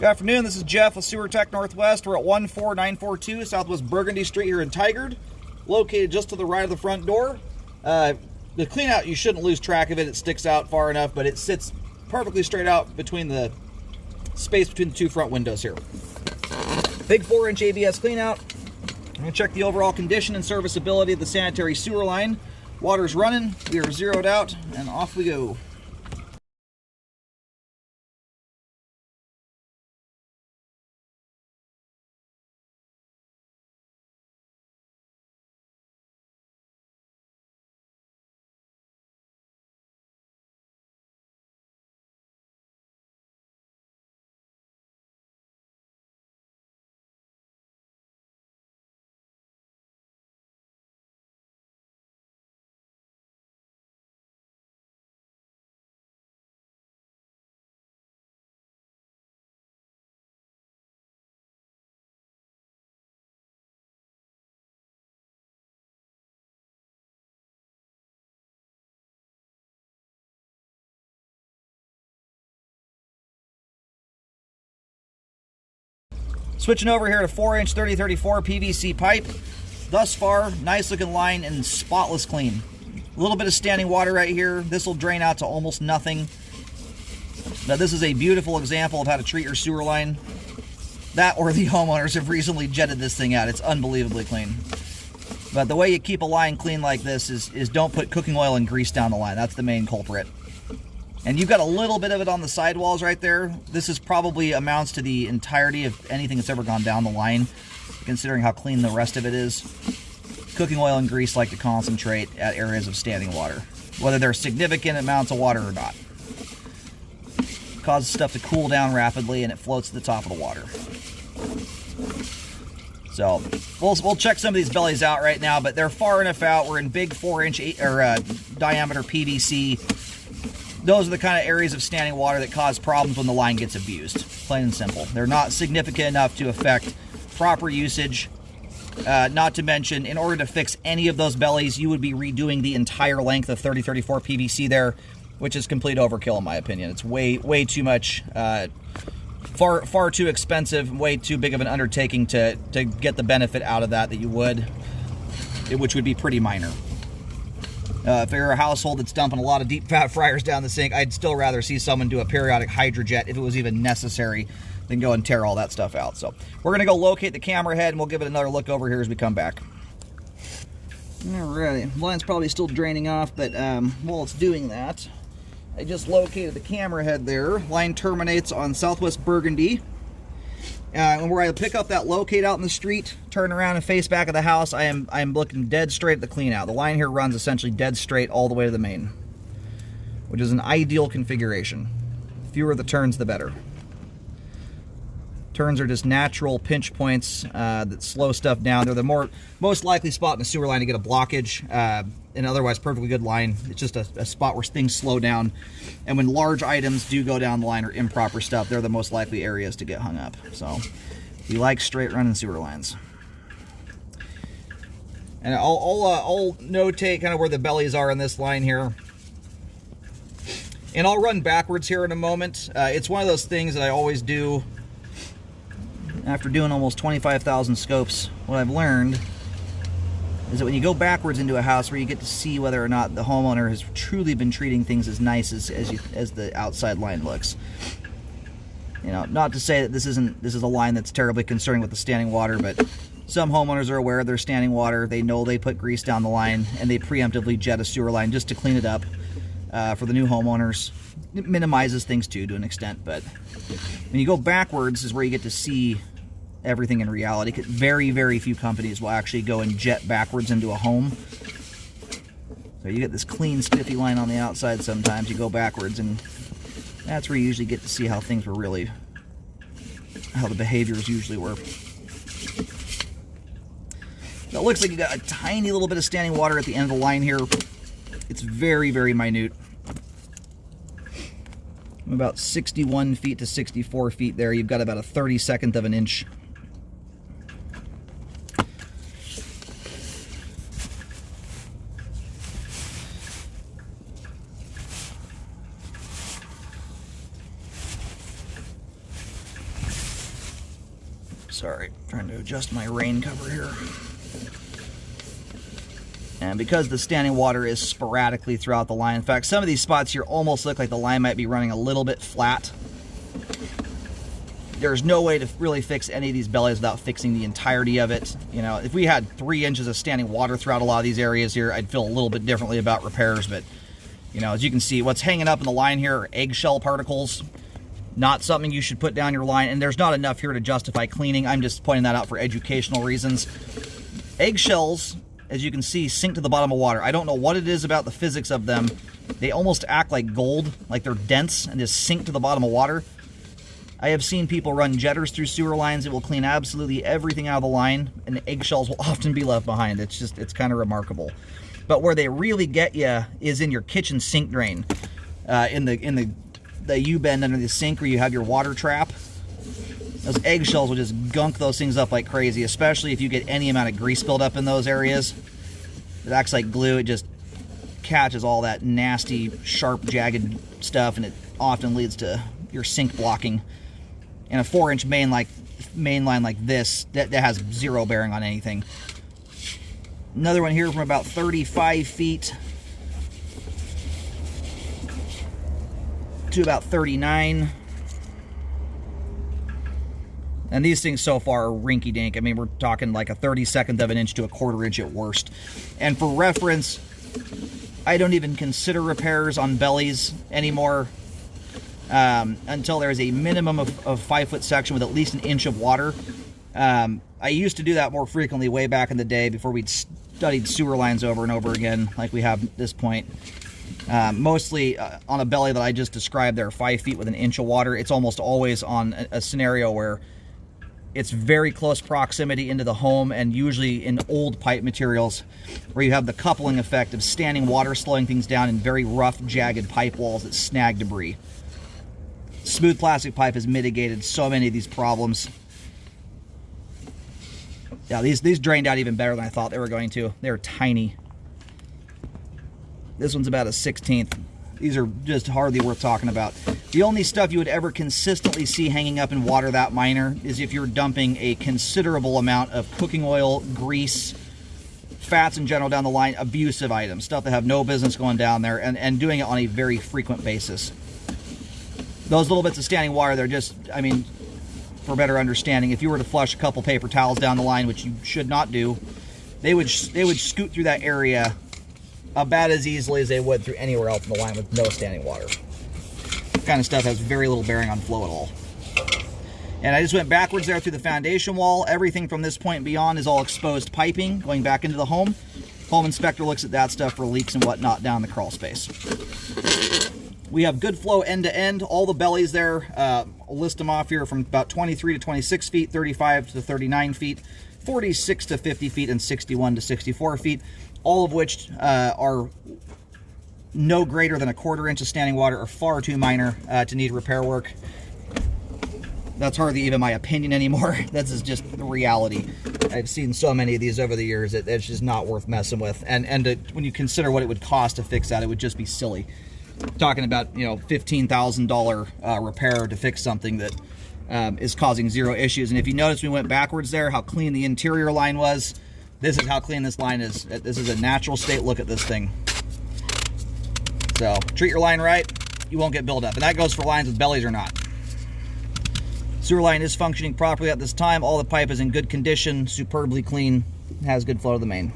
Good afternoon, this is Jeff with Sewer Tech Northwest. We're at 14942 Southwest Burgundy Street here in Tigard, located just to the right of the front door. The clean out, you shouldn't lose track of it. It sticks out far enough, but it sits perfectly straight out between the space between the two front windows here. Big 4-inch ABS clean out. I'm going to check the overall condition and serviceability of the sanitary sewer line. Water's running, we are zeroed out, and off we go. Switching over here to 4-inch 3034 PVC pipe. Thus far, nice looking line and spotless clean. A little bit of standing water right here. This will drain out to almost nothing. Now this is a beautiful example of how to treat your sewer line. That or the homeowners have recently jetted this thing out. It's unbelievably clean. But the way you keep a line clean like this is don't put cooking oil and grease down the line. That's the main culprit. And you've got a little bit of it on the sidewalls right there. This is probably amounts to the entirety of anything that's ever gone down the line, considering how clean the rest of it is. Cooking oil and grease like to concentrate at areas of standing water, whether they're significant amounts of water or not. It causes stuff to cool down rapidly and it floats to the top of the water. So we'll check some of these bellies out right now, but they're far enough out. We're in big 4-inch diameter PVC. Those are the kind of areas of standing water that cause problems when the line gets abused. Plain and simple. They're not significant enough to affect proper usage. Not to mention, in order to fix any of those bellies, you would be redoing the entire length of 3034 PVC there, which is complete overkill in my opinion. It's way too much, far too expensive, way too big of an undertaking to get the benefit out of that you would, which would be pretty minor. If you're a household that's dumping a lot of deep fat fryers down the sink, I'd still rather see someone do a periodic hydrojet if it was even necessary than go and tear all that stuff out. So we're going to go locate the camera head and we'll give it another look over here as we come back. Alrighty, line's probably still draining off, but while it's doing that, I just located the camera head there. Line terminates on Southwest Burgundy. And where I pick up that locate out in the street, turn around and face back of the house, I am looking dead straight at the clean out. The line here runs essentially dead straight all the way to the main, which is an ideal configuration. The fewer the turns, the better. Turns are just natural pinch points that slow stuff down. They're the most likely spot in a sewer line to get a blockage. An otherwise perfectly good line. It's just a spot where things slow down. And when large items do go down the line or improper stuff, they're the most likely areas to get hung up. So we like straight running sewer lines. And I'll notate kind of where the bellies are in this line here. And I'll run backwards here in a moment. It's one of those things that I always do after doing almost 25,000 scopes. What I've learned is that when you go backwards into a house where you get to see whether or not the homeowner has truly been treating things as nice as the outside line looks. You know, not to say that this is a line that's terribly concerned with the standing water, but some homeowners are aware of their standing water. They know they put grease down the line and they preemptively jet a sewer line just to clean it up for the new homeowners. It minimizes things too to an extent, but when you go backwards is where you get to see everything in reality. Very few companies will actually go and jet backwards into a home. So you get this clean, spiffy line on the outside sometimes. You go backwards, and that's where you usually get to see how things were really, how the behaviors usually were. So it looks like you got a tiny little bit of standing water at the end of the line here. It's very minute. About 61 feet to 64 feet there. You've got about a 32nd of an inch. Sorry, trying to adjust my rain cover here. And because the standing water is sporadically throughout the line, in fact, some of these spots here almost look like the line might be running a little bit flat. There's no way to really fix any of these bellies without fixing the entirety of it. You know, if we had 3 inches of standing water throughout a lot of these areas here, I'd feel a little bit differently about repairs. But, you know, as you can see, what's hanging up in the line here are eggshell particles. Not something you should put down your line, and there's not enough here to justify cleaning. I'm just pointing that out for educational reasons. Eggshells, as you can see, sink to the bottom of water. I don't know what it is about the physics of them. They almost act like gold, like they're dense and just sink to the bottom of water. I have seen people run jetters through sewer lines. It will clean absolutely everything out of the line, and the eggshells will often be left behind. It's kind of remarkable. But where they really get you is in your kitchen sink drain, in the U-bend under the sink where you have your water trap. Those eggshells will just gunk those things up like crazy, especially if you get any amount of grease buildup in those areas. It acts like glue. It just catches all that nasty, sharp, jagged stuff, and it often leads to your sink blocking. And a 4-inch main line like this, that has zero bearing on anything. Another one here from about 35 feet to about 39. And these things so far are rinky-dink. I mean, we're talking like a 32nd of an inch to a 1/4 inch at worst. And for reference, I don't even consider repairs on bellies anymore until there's a minimum of 5-foot section with at least 1 inch of water. I used to do that more frequently way back in the day before we'd studied sewer lines over and over again like we have at this point. Mostly on a belly that I just described there, 5 feet with 1 inch of water. It's almost always on a scenario where it's very close proximity into the home, and usually in old pipe materials where you have the coupling effect of standing water slowing things down in very rough, jagged pipe walls that snag debris. Smooth plastic pipe has mitigated so many of these problems. Yeah, these drained out even better than I thought they were going to. They're tiny. This one's about a 1/16. These are just hardly worth talking about. The only stuff you would ever consistently see hanging up in water that minor is if you're dumping a considerable amount of cooking oil, grease, fats in general down the line, abusive items, stuff that have no business going down there, and doing it on a very frequent basis. Those little bits of standing water, they're just, I mean, for better understanding, if you were to flush a couple paper towels down the line, which you should not do, they would scoot through that area about as easily as they would through anywhere else in the line with no standing water. That kind of stuff has very little bearing on flow at all. And I just went backwards there through the foundation wall. Everything from this point beyond is all exposed piping going back into the home. Home inspector looks at that stuff for leaks and whatnot down the crawl space. We have good flow end to end. All the bellies there, I'll list them off here from about 23 to 26 feet, 35 to 39 feet, 46 to 50 feet, and 61 to 64 feet, all of which are no greater than a 1/4 inch of standing water or far too minor to need repair work. That's hardly even my opinion anymore. This is just the reality. I've seen so many of these over the years that it's just not worth messing with. And when you consider what it would cost to fix that, it would just be silly. Talking about, you know, $15,000 repair to fix something that is causing zero issues. And if you notice, we went backwards there, how clean the interior line was. This is how clean this line is. This is a natural state look at this thing. So treat your line right, you won't get buildup. And that goes for lines with bellies or not. Sewer line is functioning properly at this time. All the pipe is in good condition, superbly clean, has good flow to the main.